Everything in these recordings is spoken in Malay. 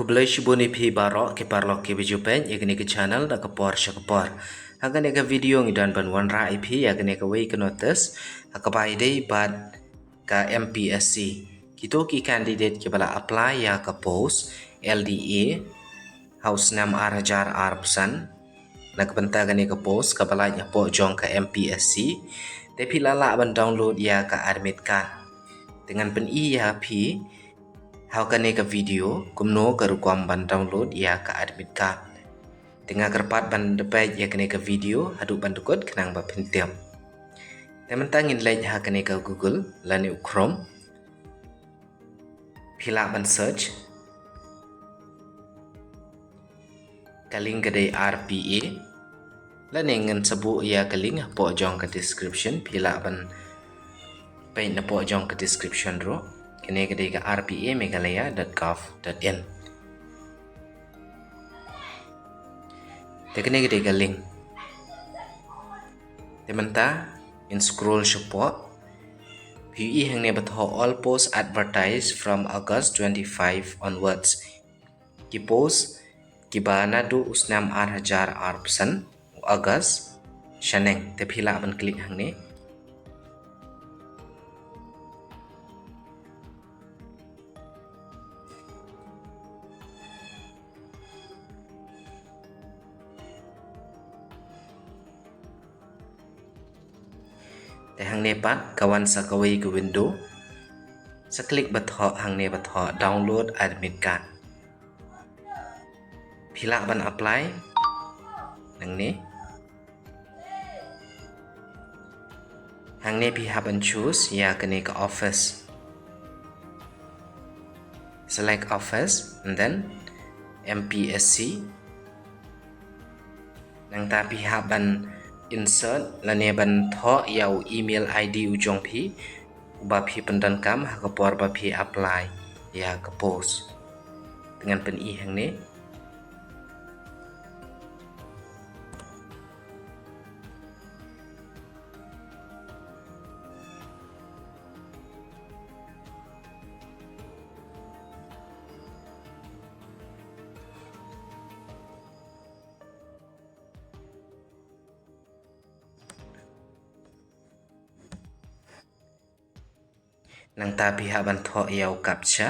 Kebelah shibuni pi barok ke parlok ke bijupen yakni ke channel da kapor syakapor. Hagan eka video ngidan ban wan ra ip yakni ke wei ke notice hakapai dei bad ka MPSC. Kito ki candidate ke bala apply ya ka post LDA house nam arajar arpsan nakbenta gani ka post ka bala nya po jong ka MPSC. Tapi lala ban download ya ka admit card. Dengan pen iya pi how kan ka video kumno karukwam ban download ya ka admit card tengah kerpat ban depai ya kan ka video hadu ban dukot kenang ba pentiam tementangin lain ha kan ka Google lani Chrome pila ban search kaling gede RPA lani ngan sebu ya kaling po jong ka description pila ban pai na po jong ka description ro kene gede ka rpa.meghalaya.gov.in tekene gede ka link tementa in scroll support PUE hang ne batho all posts advertised from August 25 onwards ki post ki bana du usnam arhajar arpsan August shaneng te phila ban klik hang ne hang ne pat kawan sa kawai ke window sa klik batho hang ne batho download admit card phila ban apply nang ne hang ne pi ban choose ya kane ka office select office and then MPSC nang ta pi ban insert lane ban tho yau email ID ujong pi ba pi pendan kam ha ka por ba pi apply ya ka post dengan pen i hang ne nang ta pi ban tho yau captcha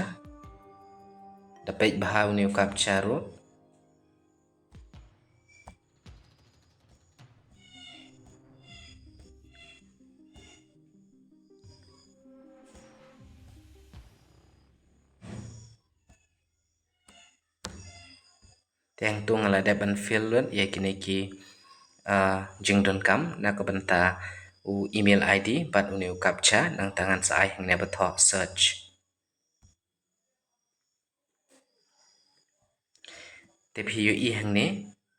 dapat bahau ni captcha ro teng tung ala da ban fill lun ya kini ki jingdon kam na ka banta u email ID bat uni captcha nang tangan sa ai hang ne batho search te PUE hang ne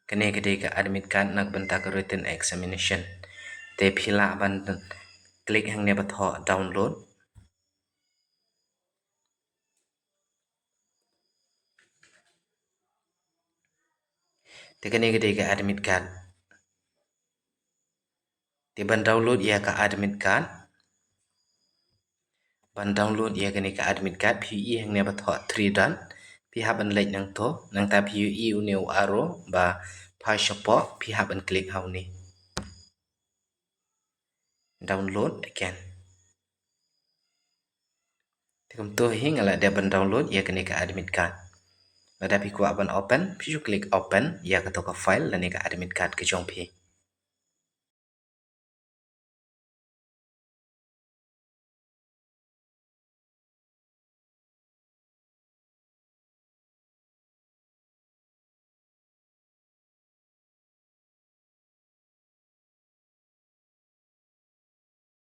kane gede ka admit card nak banta ka written examination te phila ban klik hang ne batho download te kane gede ka admit card te ban download ya ka admit card ban download ya kane ka admit card PUE hang ne batho 3 dan pi ban lek nang to nang ta PUE uneu aro ba phai support pi ban klik hau ni download again tekum to hing ala da ban download ya kane ka admit card ada pi ku ban open pi klik open ya ka to ka file lani ka admit card ke jong pi